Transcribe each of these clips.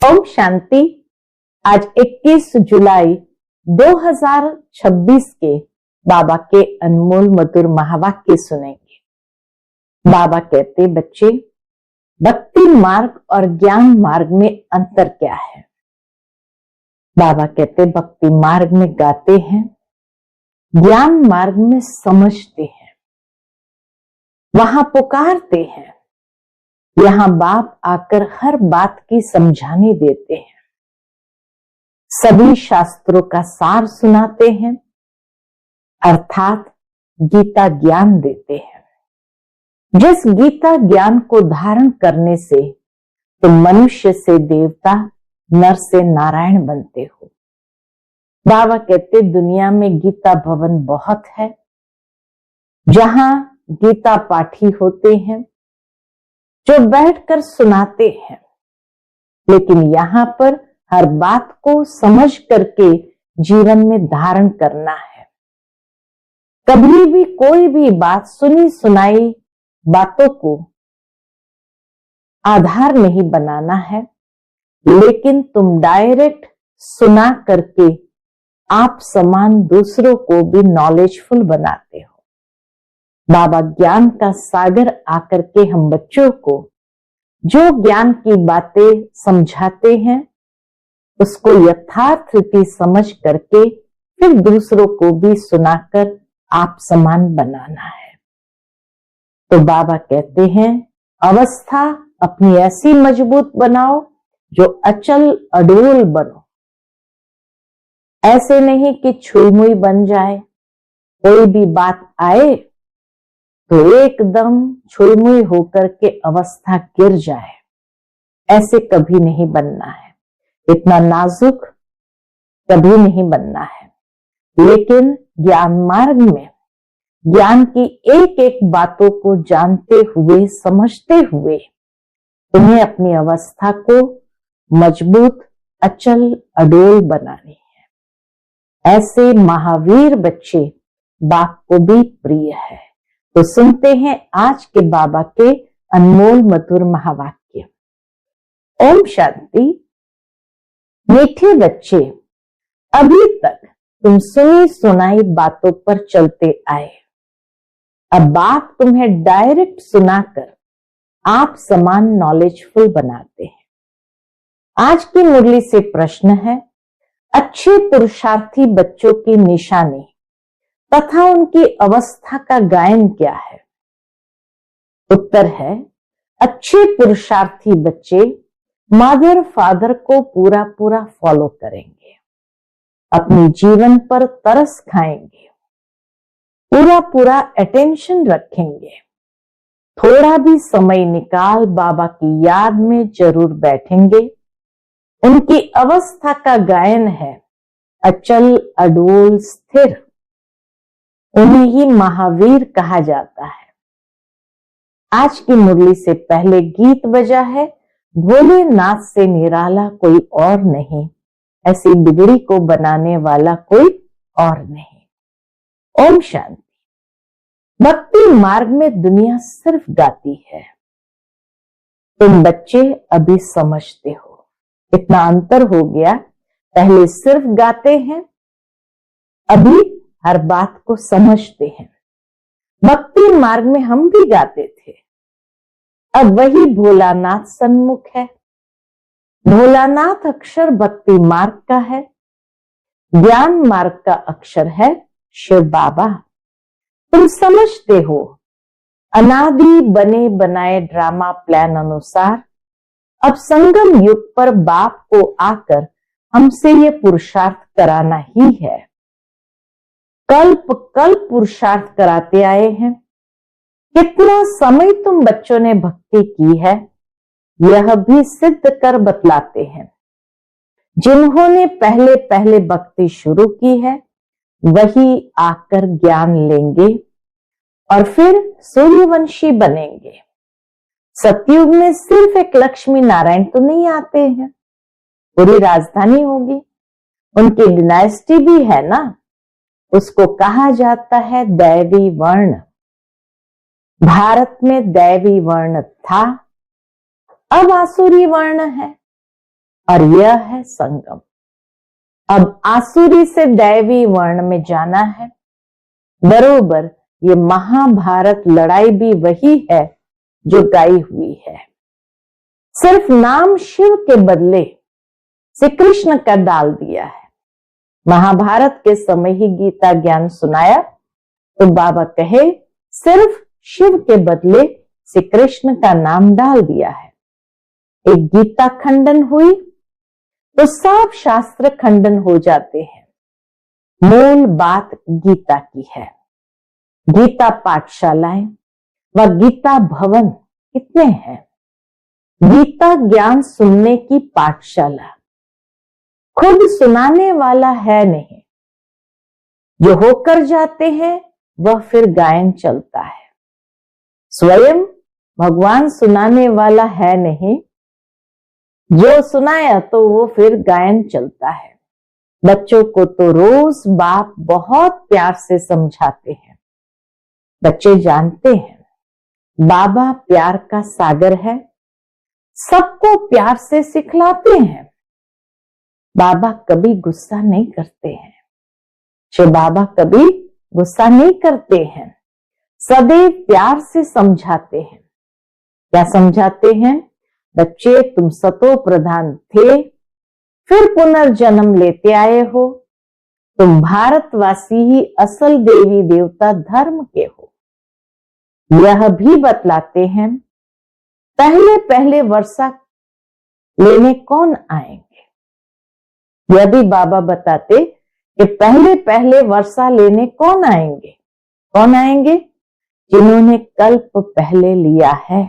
ओम शांति। आज 21 जुलाई 2026 के बाबा के अनमोल मधुर महावाक्य सुनेंगे। बाबा कहते, बच्चे, भक्ति मार्ग और ज्ञान मार्ग में अंतर क्या है? बाबा कहते, भक्ति मार्ग में गाते हैं, ज्ञान मार्ग में समझते हैं, वहां पुकारते हैं, यहां बाप आकर हर बात की समझाने देते हैं, सभी शास्त्रों का सार सुनाते हैं, अर्थात गीता ज्ञान देते हैं। जिस गीता ज्ञान को धारण करने से तुम मनुष्य से देवता, नर से नारायण बनते हो। बाबा कहते, दुनिया में गीता भवन बहुत है, जहां गीता पाठी होते हैं जो बैठकर सुनाते हैं, लेकिन यहां पर हर बात को समझ करके जीवन में धारण करना है। कभी भी कोई भी बात सुनी सुनाई बातों को आधार नहीं बनाना है, लेकिन तुम डायरेक्ट सुना करके आप समान दूसरों को भी नॉलेजफुल बनाते हो। बाबा ज्ञान का सागर आकर के हम बच्चों को जो ज्ञान की बातें समझाते हैं, उसको यथार्थ रीति समझ करके फिर दूसरों को भी सुनाकर आप समान बनाना है। तो बाबा कहते हैं, अवस्था अपनी ऐसी मजबूत बनाओ जो अचल अडोल बनो। ऐसे नहीं कि छुई मुई बन जाए, कोई भी बात आए तो एकदम छुई मुई होकर के अवस्था गिर जाए। ऐसे कभी नहीं बनना है, इतना नाजुक कभी नहीं बनना है। लेकिन ज्ञान मार्ग में ज्ञान की एक एक बातों को जानते हुए, समझते हुए तुम्हें अपनी अवस्था को मजबूत, अचल अडोल बनानी है। ऐसे महावीर बच्चे बाप को भी प्रिय है। तो सुनते हैं आज के बाबा के अनमोल मधुर महावाक्य। ओम शांति। मीठे बच्चे, अभी तक तुम सुनी सुनाई बातों पर चलते आए। अब बाप तुम्हें डायरेक्ट सुनाकर आप समान नॉलेजफुल बनाते हैं। आज की मुरली से प्रश्न है, अच्छे पुरुषार्थी बच्चों की निशानी तथा उनकी अवस्था का गायन क्या है? उत्तर है, अच्छे पुरुषार्थी बच्चे मदर फादर को पूरा पूरा फॉलो करेंगे, अपने जीवन पर तरस खाएंगे, पूरा पूरा अटेंशन रखेंगे, थोड़ा भी समय निकाल बाबा की याद में जरूर बैठेंगे। उनकी अवस्था का गायन है अचल अडोल स्थिर। उन्हें ही महावीर कहा जाता है। आज की मुरली से पहले गीत बजा है, भोलेनाथ से निराला कोई और नहीं, ऐसी बिगड़ी को बनाने वाला कोई और नहीं। ओम शांति। भक्ति मार्ग में दुनिया सिर्फ गाती है, तुम बच्चे अभी समझते हो। इतना अंतर हो गया, पहले सिर्फ गाते हैं, अभी हर बात को समझते हैं। भक्ति मार्ग में हम भी गाते थे, अब वही भोलानाथ सन्मुख है। भोलानाथ अक्षर भक्ति मार्ग का है, ज्ञान मार्ग का अक्षर है शिव बाबा। तुम समझते हो, अनादि बने बनाए ड्रामा प्लान अनुसार अब संगम युग पर बाप को आकर हमसे ये पुरुषार्थ कराना ही है। कल्प कल्प पुरुषार्थ कराते आए हैं। कितना समय तुम बच्चों ने भक्ति की है, यह भी सिद्ध कर बतलाते हैं। जिन्होंने पहले पहले भक्ति शुरू की है, वही आकर ज्ञान लेंगे और फिर सूर्यवंशी बनेंगे। सतयुग में सिर्फ एक लक्ष्मी नारायण तो नहीं आते हैं, पूरी राजधानी होगी। उनकी डिनाइस्टी भी है ना, उसको कहा जाता है दैवी वर्ण। भारत में दैवी वर्ण था, अब आसुरी वर्ण है। और यह है संगम। अब आसुरी से दैवी वर्ण में जाना है। बरोबर ये महाभारत लड़ाई भी वही है जो गाई हुई है। सिर्फ नाम शिव के बदले श्री कृष्ण का डाल दिया है। महाभारत के समय ही गीता ज्ञान सुनाया तो बाबा कहे सिर्फ शिव के बदले श्री कृष्ण का नाम डाल दिया है। एक गीता खंडन हुई तो सब शास्त्र खंडन हो जाते हैं। मूल बात गीता की है। गीता पाठशालाएं व गीता भवन कितने हैं? गीता ज्ञान सुनने की पाठशाला खुद सुनाने वाला है नहीं, जो होकर जाते हैं वह फिर गायन चलता है। स्वयं भगवान सुनाने वाला है नहीं, जो सुनाया तो वो फिर गायन चलता है। बच्चों को तो रोज बाप बहुत प्यार से समझाते हैं। बच्चे जानते हैं बाबा प्यार का सागर है, सबको प्यार से सिखलाते हैं। बाबा कभी गुस्सा नहीं करते हैं। बाबा कभी गुस्सा नहीं करते हैं, सदैव प्यार से समझाते हैं। क्या समझाते हैं? बच्चे तुम सतो प्रधान थे, फिर पुनर्जन्म लेते आए हो। तुम भारतवासी ही असल देवी देवता धर्म के हो। यह भी बतलाते हैं पहले पहले वर्षा लेने कौन आएंगे। यह भी बाबा बताते कि पहले पहले वर्षा लेने कौन आएंगे। कौन आएंगे? जिन्होंने कल्प पहले लिया है।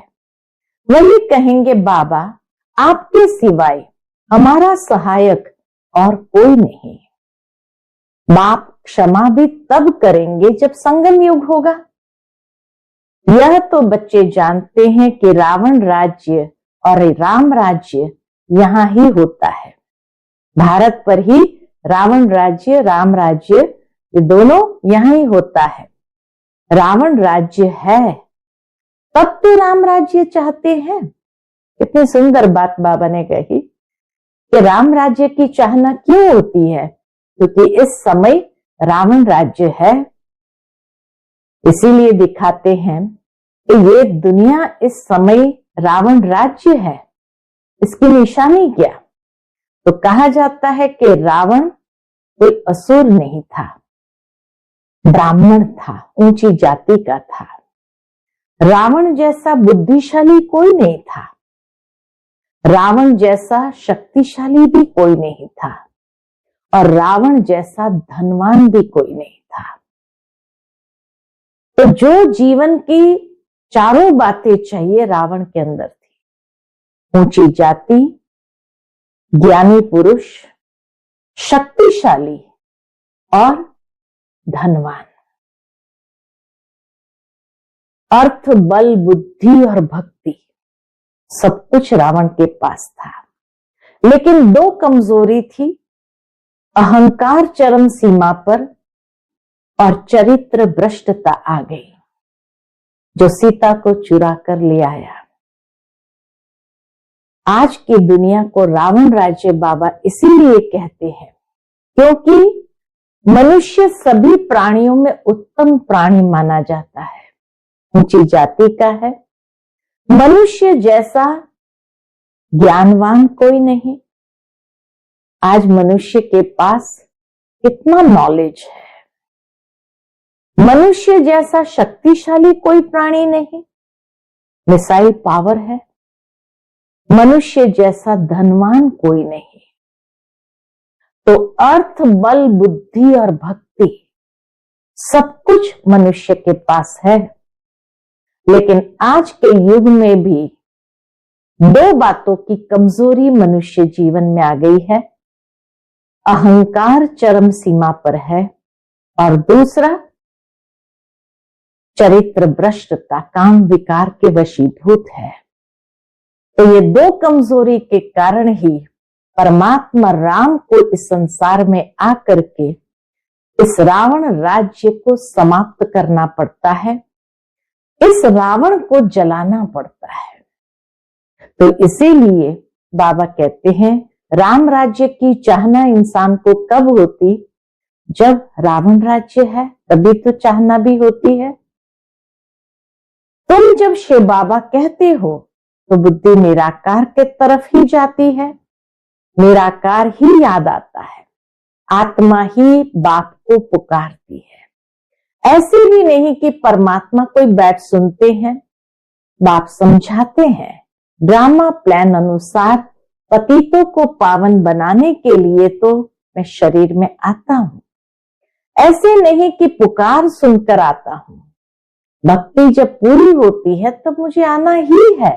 वही कहेंगे बाबा आपके सिवाय हमारा सहायक और कोई नहीं। बाप क्षमा भी तब करेंगे जब संगम युग होगा। यह तो बच्चे जानते हैं कि रावण राज्य और राम राज्य यहां ही होता है। भारत पर ही रावण राज्य राम राज्य ये दोनों यहां ही होता है। रावण राज्य है तब तो राम राज्य चाहते हैं। कितनी सुंदर बात बाबा ने कही कि राम राज्य की चाहना क्यों होती है, क्योंकि इस समय रावण राज्य है। इसीलिए दिखाते हैं कि ये दुनिया इस समय रावण राज्य है। इसकी निशानी क्या? तो कहा जाता है कि रावण कोई असुर नहीं था, ब्राह्मण था, ऊंची जाति का था। रावण जैसा बुद्धिशाली कोई नहीं था, रावण जैसा शक्तिशाली भी कोई नहीं था, और रावण जैसा धनवान भी कोई नहीं था। तो जो जीवन की चारों बातें चाहिए रावण के अंदर थी। ऊंची जाति, ज्ञानी पुरुष, शक्तिशाली और धनवान। अर्थ, बल, बुद्धि और भक्ति सब कुछ रावण के पास था। लेकिन दो कमजोरी थी, अहंकार चरम सीमा पर और चरित्र भ्रष्टता आ गई, जो सीता को चुरा कर ले आया। आज की दुनिया को रावण राज्य बाबा इसीलिए कहते हैं क्योंकि मनुष्य सभी प्राणियों में उत्तम प्राणी माना जाता है, ऊंची जाति का है। मनुष्य जैसा ज्ञानवान कोई नहीं। आज मनुष्य के पास कितना नॉलेज है। मनुष्य जैसा शक्तिशाली कोई प्राणी नहीं, मिसाइल पावर है। मनुष्य जैसा धनवान कोई नहीं। तो अर्थ, बल, बुद्धि और भक्ति सब कुछ मनुष्य के पास है। लेकिन आज के युग में भी दो बातों की कमजोरी मनुष्य जीवन में आ गई है। अहंकार चरम सीमा पर है और दूसरा चरित्र भ्रष्टता, काम विकार के वशीभूत है। तो ये दो कमजोरी के कारण ही परमात्मा राम को इस संसार में आकर के इस रावण राज्य को समाप्त करना पड़ता है, इस रावण को जलाना पड़ता है। तो इसीलिए बाबा कहते हैं राम राज्य की चाहना इंसान को कब होती? जब रावण राज्य है तभी तो चाहना भी होती है। तुम जब शिव बाबा कहते हो तो बुद्धि निराकार के तरफ ही जाती है, निराकार ही याद आता है, आत्मा ही बाप को पुकारती है। ऐसे भी नहीं कि परमात्मा कोई बैठ सुनते हैं, बाप समझाते हैं। ड्रामा प्लान अनुसार पतितों को पावन बनाने के लिए तो मैं शरीर में आता हूं, ऐसे नहीं कि पुकार सुनकर आता हूं। भक्ति जब पूरी होती है तब मुझे आना ही है।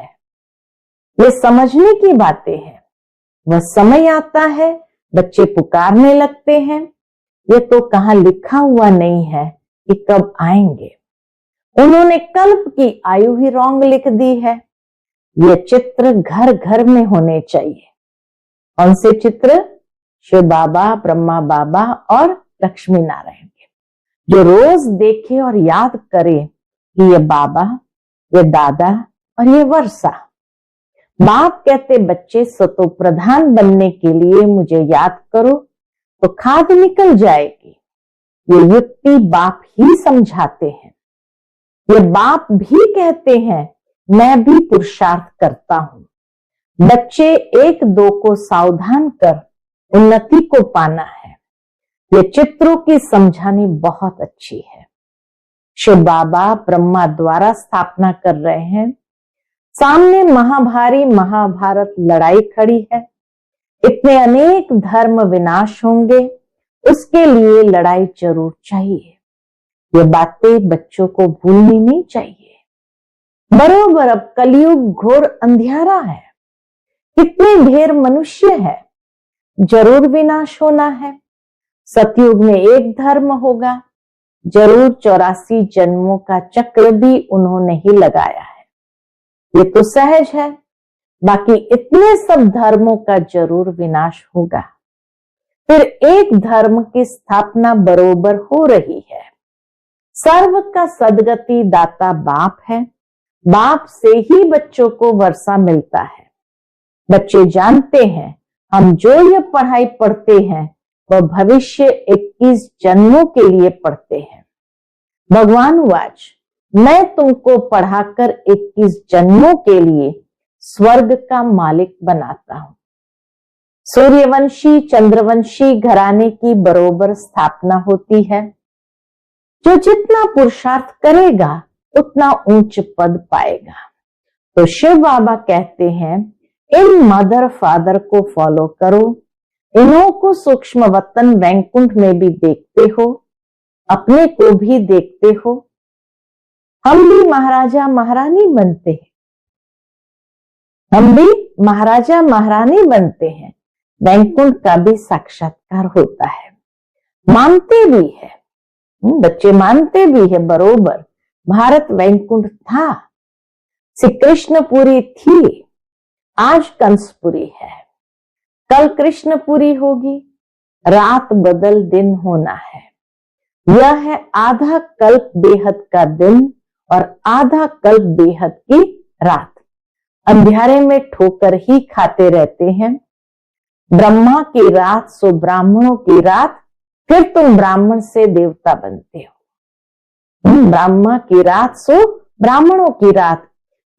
ये समझने की बातें हैं। वह समय आता है, बच्चे पुकारने लगते हैं। ये तो कहाँ लिखा हुआ नहीं है कि कब आएंगे। उन्होंने कल्प की आयु ही रॉन्ग लिख दी है। ये चित्र घर घर में होने चाहिए। कौन से चित्र? शिव बाबा, ब्रह्मा बाबा और लक्ष्मी नारायण के, जो रोज देखे और याद करे कि ये बाबा, ये दादा और ये वर्षा। बाप कहते बच्चे सतो प्रधान बनने के लिए मुझे याद करो तो खाद निकल जाएगी। ये युक्ति बाप ही समझाते हैं। ये बाप भी कहते हैं मैं भी पुरुषार्थ करता हूं। बच्चे एक दो को सावधान कर उन्नति को पाना है। ये चित्रों की समझानी बहुत अच्छी है। शिव बाबा ब्रह्मा द्वारा स्थापना कर रहे हैं। सामने महाभारी महाभारत लड़ाई खड़ी है। इतने अनेक धर्म विनाश होंगे, उसके लिए लड़ाई जरूर चाहिए। ये बातें बच्चों को भूलनी नहीं चाहिए। बरोबर अब कलयुग घोर अंधियारा है। कितने ढेर मनुष्य है, जरूर विनाश होना है। सतयुग में एक धर्म होगा, जरूर 84 जन्मों का चक्र भी उन्होंने ही लगाया है। ये तो सहज है। बाकी इतने सब धर्मों का जरूर विनाश होगा। फिर एक धर्म की स्थापना बरोबर हो रही है। सर्व का सदगति दाता बाप है। बाप से ही बच्चों को वर्षा मिलता है। बच्चे जानते हैं हम जो ये पढ़ाई पढ़ते हैं वह भविष्य 21 जन्मों के लिए पढ़ते हैं। भगवान वाच, मैं तुमको पढ़ाकर 21 जन्मों के लिए स्वर्ग का मालिक बनाता हूं। सूर्यवंशी चंद्रवंशी घराने की बरोबर स्थापना होती है। जो जितना पुरुषार्थ करेगा उतना ऊंच पद पाएगा। तो शिव बाबा कहते हैं इन मदर फादर को फॉलो करो। इन्हों को सूक्ष्म वतन वैकुंठ में भी देखते हो, अपने को भी देखते हो। हम भी महाराजा महारानी बनते हैं। हम भी महाराजा महारानी बनते हैं। वैकुंठ का भी साक्षात्कार होता है। मानते भी है, बच्चे मानते भी है बरोबर। भारत वैकुंठ था, श्री कृष्णपुरी थी, आज कंसपुरी है। कल कृष्णपुरी होगी। रात बदल दिन होना है। यह है आधा कल्प बेहद का दिन और आधा कल्प बेहद की रात। अंधियारे में ठोकर ही खाते रहते हैं। ब्रह्मा की रात सो ब्राह्मणों की रात, फिर तुम ब्राह्मण से देवता बनते हो। ब्रह्मा की रात सो ब्राह्मणों की रात,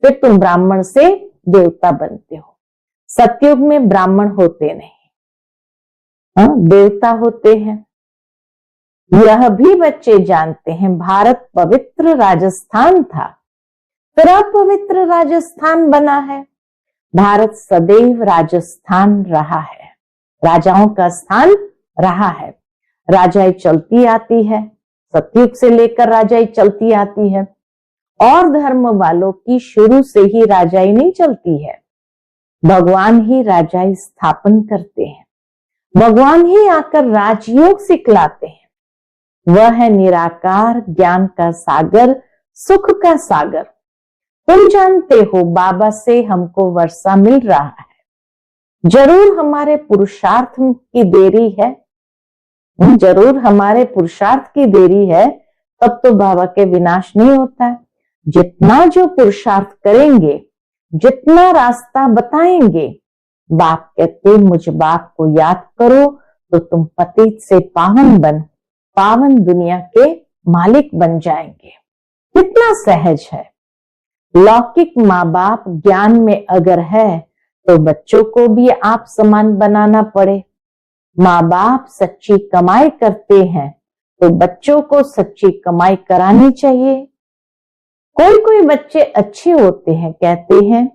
फिर तुम ब्राह्मण से देवता बनते हो। सतयुग में ब्राह्मण होते नहीं, देवता होते हैं। यह भी बच्चे जानते हैं। भारत पवित्र राजस्थान था, फिर अपवित्र राजस्थान बना है। भारत सदैव राजस्थान रहा है, राजाओं का स्थान रहा है। राजाएं चलती आती है, सतयुग से लेकर राजाएं चलती आती है। और धर्म वालों की शुरू से ही राजाई नहीं चलती है। भगवान ही राजाई स्थापन करते हैं। भगवान ही आकर राजयोग सिखलाते हैं। वह है निराकार, ज्ञान का सागर, सुख का सागर। तुम जानते हो बाबा से हमको वर्षा मिल रहा है। जरूर हमारे पुरुषार्थ की देरी है, जरूर हमारे पुरुषार्थ की देरी है, तब तो बाबा के विनाश नहीं होता है। जितना जो पुरुषार्थ करेंगे, जितना रास्ता बताएंगे, बाप कहते मुझ बाप को याद करो तो तुम पतित से पावन बन पावन दुनिया के मालिक बन जाएंगे। कितना सहज है। लौकिक माँ बाप ज्ञान में अगर है तो बच्चों को भी आप समान बनाना पड़े। माँ बाप सच्ची कमाई करते हैं तो बच्चों को सच्ची कमाई करानी चाहिए। कोई कोई बच्चे अच्छे होते हैं, कहते हैं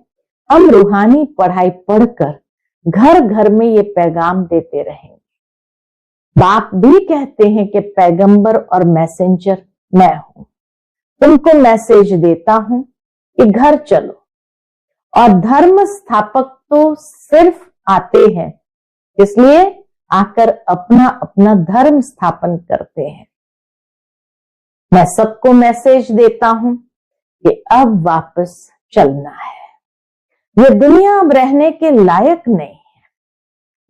हम रूहानी पढ़ाई पढ़कर घर घर में ये पैगाम देते रहेंगे। बाप भी कहते हैं कि पैगंबर और मैसेंजर मैं हूं, तुमको मैसेज देता हूं कि घर चलो। और धर्म स्थापक तो सिर्फ आते हैं, इसलिए आकर अपना अपना धर्म स्थापन करते हैं। मैं सबको मैसेज देता हूं कि अब वापस चलना है। ये दुनिया अब रहने के लायक नहीं है।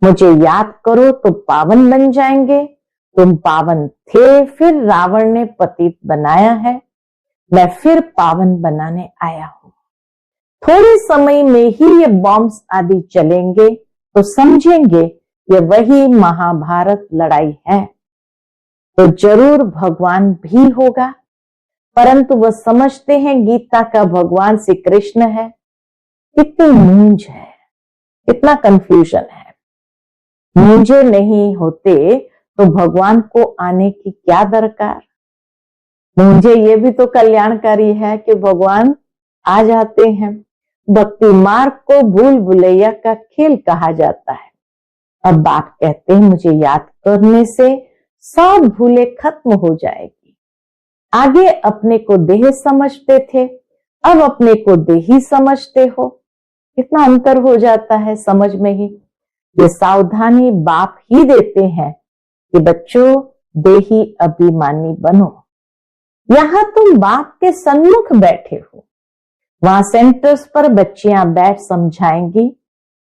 मुझे याद करो तो पावन बन जाएंगे। तुम पावन थे, फिर रावण ने पतित बनाया है, मैं फिर पावन बनाने आया हूं। थोड़े समय में ही ये बॉम्ब्स आदि चलेंगे तो समझेंगे ये वही महाभारत लड़ाई है। तो जरूर भगवान भी होगा, परंतु वह समझते हैं गीता का भगवान श्री कृष्ण है। कितनी मूंझ है, कितना कंफ्यूजन है। मूंझे नहीं होते तो भगवान को आने की क्या दरकार। मुझे ये भी तो कल्याणकारी है कि भगवान आ जाते हैं। भक्ति मार्ग को भूल भुलैया का खेल कहा जाता है। अब बाप कहते हैं मुझे याद करने से सब भूले खत्म हो जाएगी। आगे अपने को देह समझते थे, अब अपने को देही समझते हो। कितना अंतर हो जाता है समझ में ही। ये सावधानी बाप ही देते हैं कि बच्चों देही अभिमानी बनो। यहां तुम बाप के सन्मुख बैठे हो, वहां सेंटर्स पर बच्चियां बैठ समझाएंगी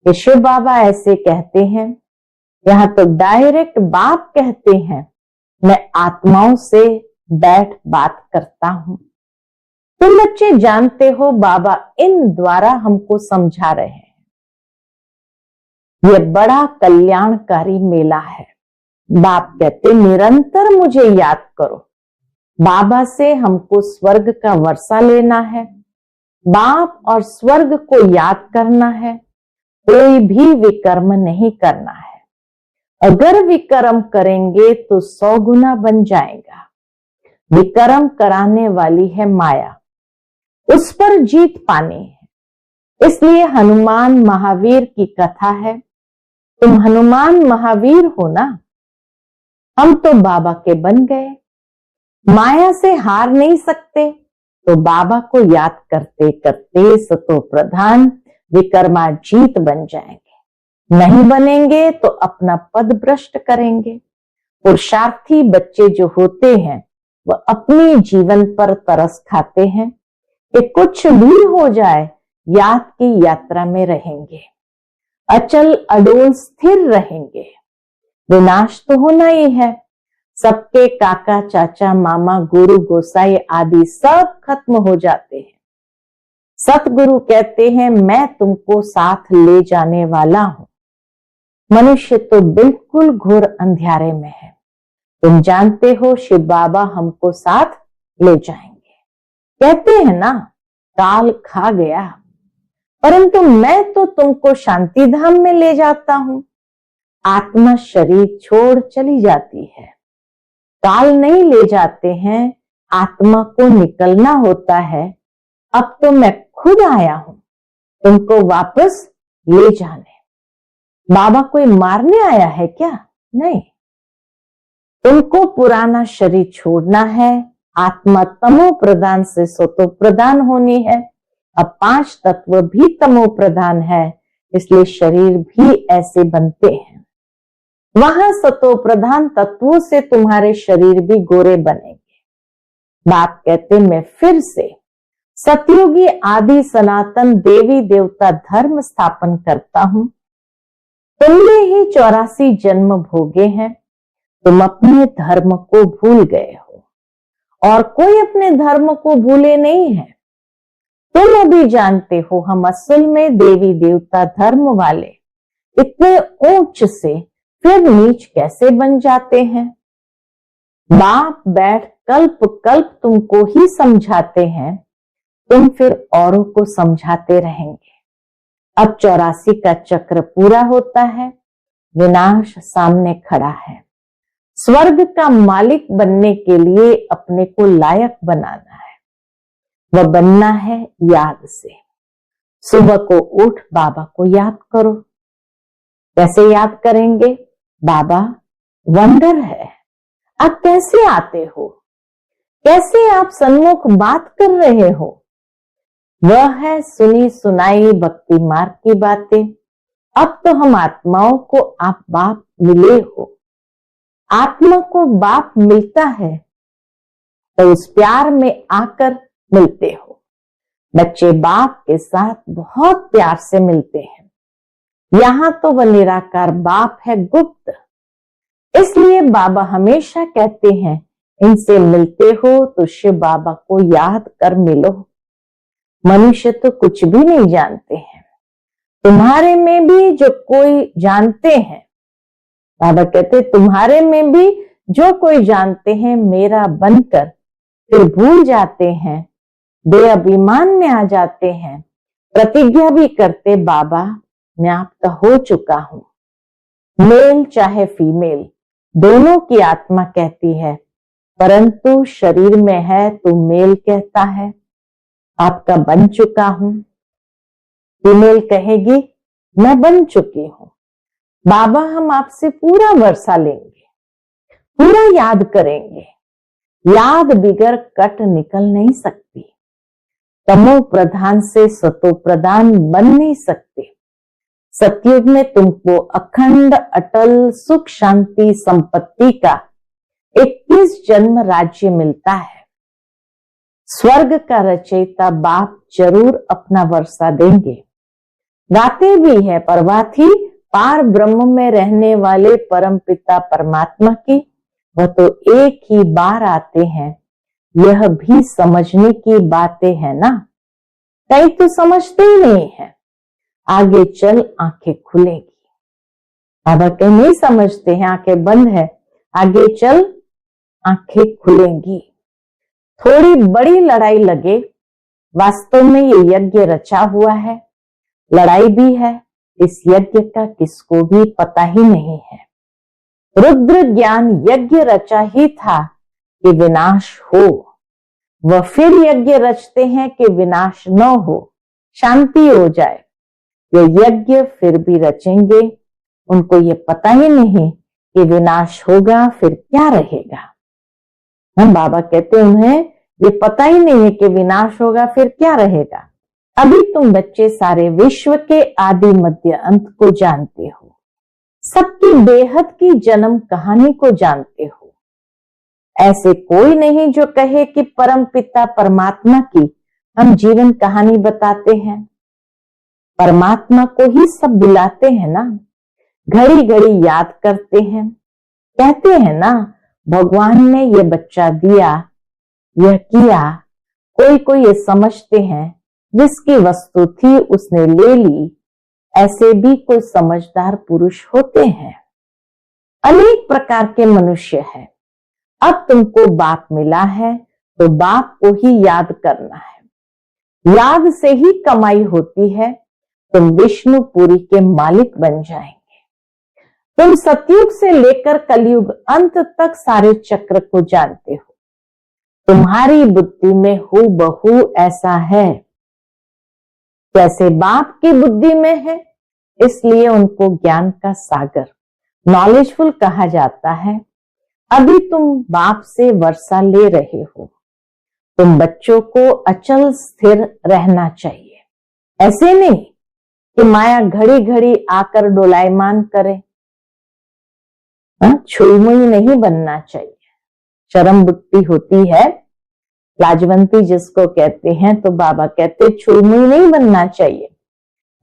कि शिव बाबा ऐसे कहते हैं। यहां तो डायरेक्ट बाप कहते हैं मैं आत्माओं से बैठ बात करता हूं। तुम बच्चे जानते हो बाबा इन द्वारा हमको समझा रहे हैं। यह बड़ा कल्याणकारी मेला है। बाप कहते निरंतर मुझे याद करो। बाबा से हमको स्वर्ग का वर्षा लेना है। बाप और स्वर्ग को याद करना है। कोई भी विकर्म नहीं करना है। अगर विकर्म करेंगे तो 100 गुना बन जाएगा। विकर्म कराने वाली है माया, उस पर जीत पानी है। इसलिए हनुमान महावीर की कथा है। तुम हनुमान महावीर हो ना, हम तो बाबा के बन गए। माया से हार नहीं सकते तो बाबा को याद करते करते सतो प्रधान विकर्मा जीत बन जाएंगे। नहीं बनेंगे तो अपना पद भ्रष्ट करेंगे। पुरुषार्थी बच्चे जो होते हैं वह अपने जीवन पर तरस खाते हैं कि कुछ भी हो जाए याद की यात्रा में रहेंगे, अचल अडोल स्थिर रहेंगे। विनाश तो होना ही है। सबके काका चाचा मामा गुरु गोसाई आदि सब खत्म हो जाते हैं। सतगुरु कहते हैं मैं तुमको साथ ले जाने वाला हूं। मनुष्य तो बिल्कुल घोर अंधियारे में है। तुम जानते हो शिव बाबा हमको साथ ले जाएंगे। कहते हैं ना काल खा गया, परंतु मैं तो तुमको शांति धाम में ले जाता हूं। आत्मा शरीर छोड़ चली जाती है, काल नहीं ले जाते हैं। आत्मा को निकलना होता है। अब तो मैं खुद आया हूं तुमको वापस ले जाने। बाबा कोई मारने आया है क्या? नहीं, तुमको पुराना शरीर छोड़ना है। आत्मा तमो प्रधान से सतो प्रधान होनी है। अब 5 तत्व भी तमो प्रधान है, इसलिए शरीर भी ऐसे बनते हैं। वहां सतो प्रधान तत्वों से तुम्हारे शरीर भी गोरे बनेंगे। बाप कहते मैं फिर से सतयुगी आदि सनातन देवी देवता धर्म स्थापन करता हूं। तुमने ही 84 जन्म भोगे हैं। तुम अपने धर्म को भूल गए हो और कोई अपने धर्म को भूले नहीं है। तुम भी जानते हो हम असल में देवी देवता धर्म वाले इतने ऊंच से फिर नीच कैसे बन जाते हैं। बाप बैठ कल्प कल्प तुमको ही समझाते हैं, तुम फिर औरों को समझाते रहेंगे। अब 84 का चक्र पूरा होता है, विनाश सामने खड़ा है। स्वर्ग का मालिक बनने के लिए अपने को लायक बनाना है। वह बनना है याद से। सुबह को उठ बाबा को याद करो। कैसे याद करेंगे? बाबा वंडर है, आप कैसे आते हो, कैसे आप सन्मुख बात कर रहे हो। वह है सुनी सुनाई भक्ति मार्ग की बातें। अब तो हम आत्माओं को आप बाप मिले हो। आत्मा को बाप मिलता है तो उस प्यार में आकर मिलते हो। बच्चे बाप के साथ बहुत प्यार से मिलते हैं। यहां तो वह निराकार बाप है, गुप्त। इसलिए बाबा हमेशा कहते हैं, इनसे मिलते हो तो शिव बाबा को याद कर मिलो। मनुष्य तो कुछ भी नहीं जानते हैं। तुम्हारे में भी जो कोई जानते हैं, बाबा कहते तुम्हारे में भी जो कोई जानते हैं मेरा बनकर फिर भूल जाते हैं, बेअभिमान में आ जाते हैं, प्रतिज्ञा भी करते बाबा मैं आपका हो चुका हूं। मेल चाहे फीमेल दोनों की आत्मा कहती है, परंतु शरीर में है तो मेल कहता है आपका बन चुका हूं। फीमेल कहेगी मैं बन चुकी हूं। बाबा हम आपसे पूरा वर्षा लेंगे, पूरा याद करेंगे। याद बिगर कट निकल नहीं सकती। तमो प्रधान से सतो प्रधान बन नहीं सकते। सतयुग में तुमको अखंड अटल सुख शांति संपत्ति का 21 जन्म राज्य मिलता है। स्वर्ग का रचयिता बाप जरूर अपना वर्षा देंगे। गाते भी है परवाथी पार ब्रह्म में रहने वाले परम पिता परमात्मा की, वह तो एक ही बार आते हैं। यह भी समझने की बातें है ना। कई तो समझते ही नहीं है। आगे चल आंखें खुलेगी। बाबा कहीं नहीं समझते हैं, आंखें बंद है। आगे चल आंखें खुलेंगी। थोड़ी बड़ी लड़ाई लगे, वास्तव में ये यज्ञ रचा हुआ है। लड़ाई भी है, इस यज्ञ का किसको भी पता ही नहीं है। रुद्र ज्ञान यज्ञ रचा ही था कि विनाश हो। वह फिर यज्ञ रचते हैं कि विनाश न हो, शांति हो जाए। ये यज्ञ फिर भी रचेंगे, उनको ये पता ही नहीं कि विनाश होगा फिर क्या रहेगा। हम बाबा कहते हैं उन्हें ये पता ही नहीं है कि विनाश होगा फिर क्या रहेगा। अभी तुम बच्चे सारे विश्व के आदि मध्य अंत को जानते हो, सबकी बेहद की जन्म कहानी को जानते हो। ऐसे कोई नहीं जो कहे कि परम पिता परमात्मा की हम जीवन कहानी बताते हैं। परमात्मा को ही सब बुलाते हैं ना, घड़ी घड़ी याद करते हैं। कहते हैं ना भगवान ने ये बच्चा दिया, यह किया। कोई कोई ये समझते हैं जिसकी वस्तु थी उसने ले ली। ऐसे भी कोई समझदार पुरुष होते हैं। अनेक प्रकार के मनुष्य हैं। अब तुमको बाप मिला है तो बाप को ही याद करना है। याद से ही कमाई होती है। तुम विष्णुपुरी के मालिक बन जाएंगे। तुम सतयुग से लेकर कलयुग अंत तक सारे चक्र को जानते हो। तुम्हारी बुद्धि में हूबहू ऐसा है जैसे बाप की बुद्धि में है, इसलिए उनको ज्ञान का सागर नॉलेजफुल कहा जाता है। अभी तुम बाप से वर्षा ले रहे हो। तुम बच्चों को अचल स्थिर रहना चाहिए। ऐसे नहीं कि माया घड़ी घड़ी आकर डोलायमान करे। छुईमुई नहीं बनना चाहिए। शर्म बुद्धि होती है, लाजवंती जिसको कहते हैं, तो बाबा कहते छुईमुई नहीं बनना चाहिए।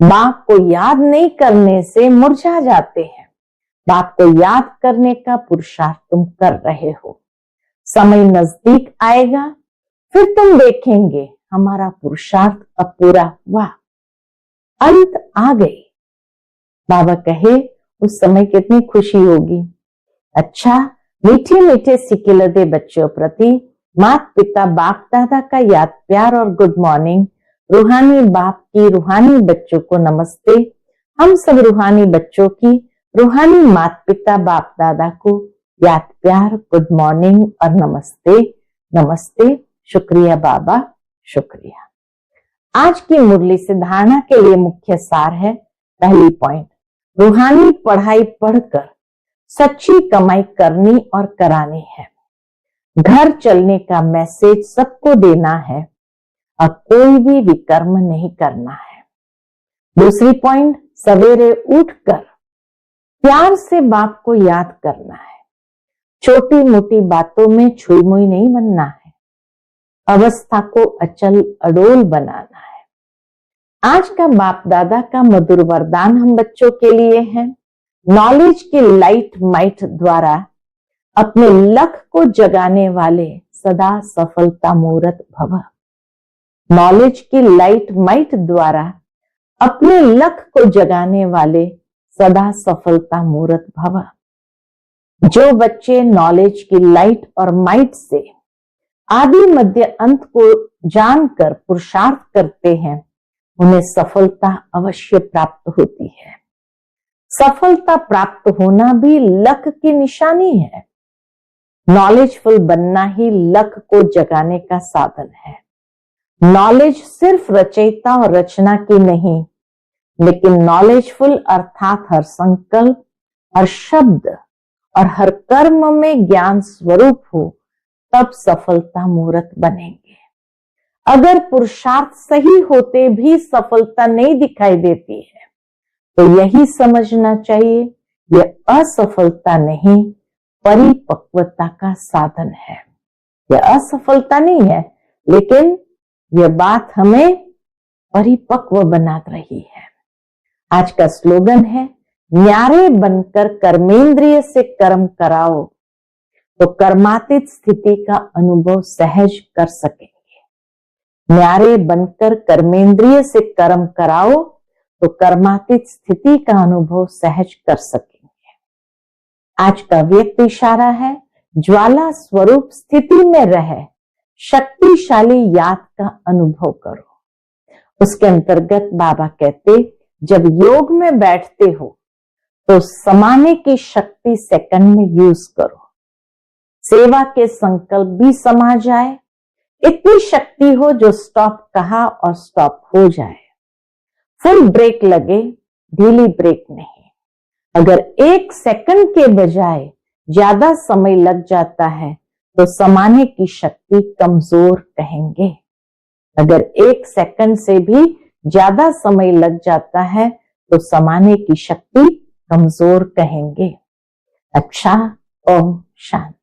बाप को याद नहीं करने से मुरझा जाते हैं। बाप को याद करने का पुरुषार्थ तुम कर रहे हो। समय नजदीक आएगा, फिर तुम देखेंगे हमारा पुरुषार्थ अब पूरा हुआ। अंत आ गई। बाबा कहे उस समय कितनी खुशी होगी। अच्छा, मीठे मीठे सिकिलदे बच्चों प्रति माता पिता बाप दादा का याद प्यार और गुड मॉर्निंग। रूहानी बाप की रूहानी बच्चों को नमस्ते। हम सब रूहानी बच्चों की रूहानी माता पिता बाप दादा को याद प्यार गुड मॉर्निंग और नमस्ते नमस्ते। शुक्रिया बाबा, शुक्रिया। आज की मुरली से धारणा के लिए मुख्य सार है, पहली पॉइंट, रूहानी पढ़ाई पढ़कर सच्ची कमाई करनी और करानी है। घर चलने का मैसेज सबको देना है और कोई भी विकर्म नहीं करना है। दूसरी पॉइंट, सवेरे उठकर प्यार से बाप को याद करना है। छोटी मोटी बातों में छुई मुई नहीं बनना है, अवस्था को अचल अडोल बनाना है। आज का बाप दादा का मधुर वरदान हम बच्चों के लिए है, नॉलेज की लाइट माइट द्वारा अपने लक्ष्य को जगाने वाले सदा सफलता मूर्त भव। नॉलेज की लाइट माइट द्वारा अपने लक्ष्य को जगाने वाले सदा सफलता मूर्त भव। जो बच्चे नॉलेज की लाइट और माइट से आदि मध्य अंत को जानकर पुरुषार्थ करते हैं, उन्हें सफलता अवश्य प्राप्त होती है। सफलता प्राप्त होना भी लक्ष्य की निशानी है। नॉलेजफुल बनना ही लक्ष्य को जगाने का साधन है। नॉलेज सिर्फ रचयिता और रचना की नहीं, लेकिन नॉलेजफुल अर्थात हर संकल्प, हर शब्द और हर कर्म में ज्ञान स्वरूप हो, तब सफलता मूर्त बनेंगे। अगर पुरुषार्थ सही होते भी सफलता नहीं दिखाई देती है, तो यही समझना चाहिए यह असफलता नहीं, परिपक्वता का साधन है। यह असफलता नहीं है, लेकिन यह बात हमें परिपक्व बना रही है। आज का स्लोगन है, न्यारे बनकर कर्मेंद्रिय से कर्म कराओ तो कर्मातीत स्थिति का अनुभव सहज कर सकेंगे। न्यारे बनकर कर्मेंद्रिय से कर्म कराओ तो कर्मातीत स्थिति का अनुभव सहज कर सकेंगे। आज का व्यक्त इशारा है, ज्वाला स्वरूप स्थिति में रह शक्तिशाली याद का अनुभव करो। उसके अंतर्गत बाबा कहते, जब योग में बैठते हो तो समाने की शक्ति सेकंड में यूज करो। सेवा के संकल्प भी समा जाए, इतनी शक्ति हो जो स्टॉप कहा और स्टॉप हो जाए। फुल ब्रेक लगे, ढीली ब्रेक नहीं। अगर 1 सेकंड के बजाय ज्यादा समय लग जाता है तो समाने की शक्ति कमजोर कहेंगे। अगर 1 सेकंड से भी ज्यादा समय लग जाता है तो समाने की शक्ति कमजोर कहेंगे। अच्छा, ओम शांति।